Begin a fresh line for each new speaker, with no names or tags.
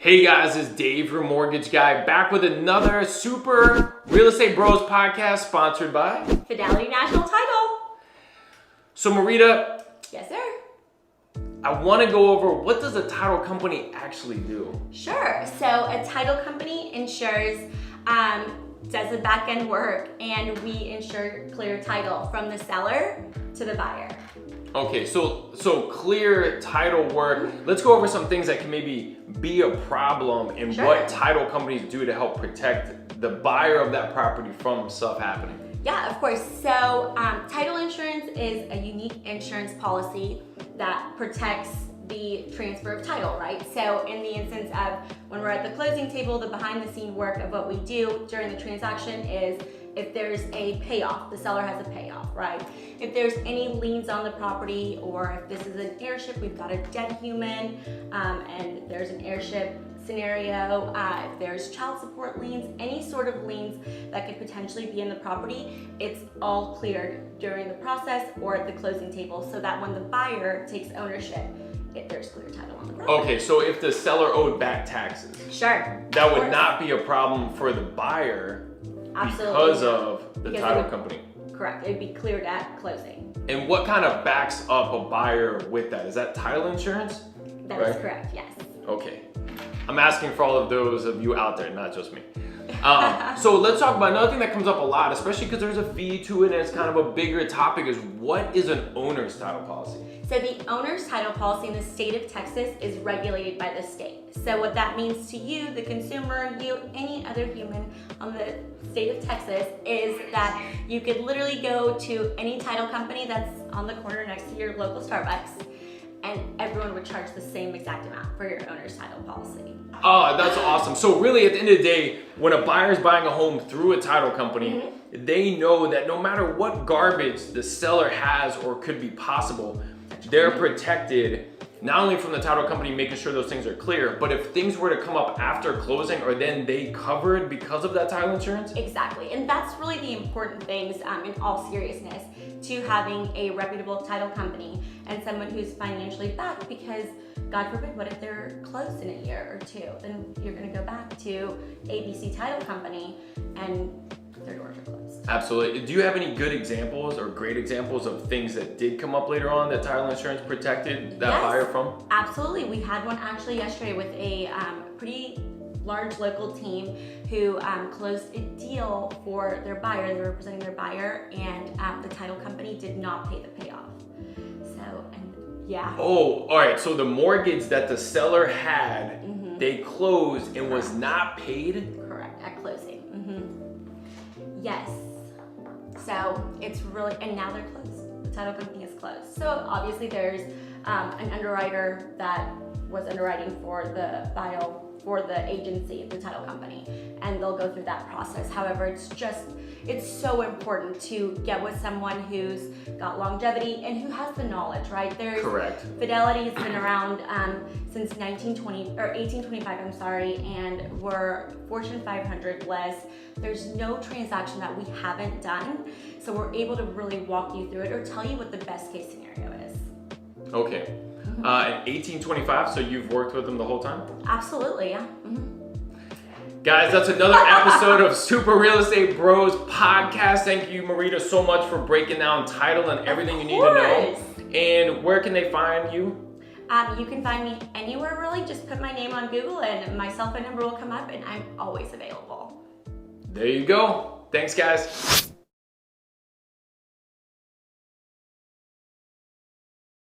Hey guys, it's Dave, your mortgage guy, back with another Super Real Estate Bros podcast sponsored by
Fidelity National Title.
So Marita,
Yes, sir.
I want to go over what does a title company actually do?
Sure. So a title company insures, does the back end work, and we insure clear title from the seller to the buyer.
Okay, so clear title work. Let's go over some things that can maybe be a problem and
Sure.
what title companies do to help protect the buyer of that property from stuff happening.
Yeah, of course. So title insurance is a unique insurance policy that protects the transfer of title, right? So in the instance of when we're at the closing table, the behind the scene work of what we do during the transaction is if there's a payoff, the seller has a payoff, right? If there's any liens on the property, or if this is an heirship, we've got a dead human, and there's an heirship scenario, if there's child support liens, any sort of liens that could potentially be in the property, it's all cleared during the process or at the closing table, so that when the buyer takes ownership, there's clear title on the property.
Okay, so if the seller owed back taxes,
Sure.
that would not be a problem for the buyer.
Absolutely.
Because of the title company.
Correct. It'd be cleared at closing.
And what kind of backs up a buyer with that? Is that title insurance?
That is correct, yes.
Okay. I'm asking for all of those of you out there, not just me. So let's talk about another thing that comes up a lot, especially because there's a fee to it and it's kind of a bigger topic, is what is an owner's title policy?
So the owner's title policy in the state of Texas is regulated by the state. So what that means to you, the consumer, you, any other human on the state of Texas, is that you could literally go to any title company that's on the corner next to your local Starbucks, and everyone would charge the same exact amount for your owner's title policy.
Oh, that's awesome. So really, at the end of the day, when a buyer is buying a home through a title company, they know that no matter what garbage the seller has or could be possible, they're protected not only from the title company making sure those things are clear, but if things were to come up after closing, are then they covered because of that title insurance?
Exactly, and that's really the important things in all seriousness to having a reputable title company and someone who's financially backed, because God forbid, what if they're closed in a year or two? Then you're gonna go back to ABC Title Company and their doors are closed.
Absolutely. Do you have any good examples or great examples of things that did come up later on that title insurance protected that buyer from?
Absolutely. We had one actually yesterday with a pretty large local team who closed a deal for their buyer. They were representing their buyer, and the title company did not pay the payoff. So, and yeah.
Oh, all right. So the mortgage that the seller had, they closed and was not paid?
Correct, at closing. Yes. So it's really, and now they're closed. The title company is closed. So obviously there's an underwriter that was underwriting for the file for the agency, the title company, and they'll go through that process. However, it's so important to get with someone who's got longevity and who has the knowledge, right?
Correct.
Fidelity has been around since 1825, I'm sorry, and we're Fortune 500 list. There's no transaction that we haven't done, so we're able to really walk you through it or tell you what the best case scenario is.
Okay. In 1825, so you've worked with them the whole time?
Absolutely, yeah.
Guys, that's another episode of Super Real Estate Bros podcast. Thank you, Marita, so much for breaking down title and everything you need to know. And where can they find you?
You can find me anywhere, really. Just put my name on Google and my cell phone number will come up, and I'm always available.
There you go. Thanks, guys.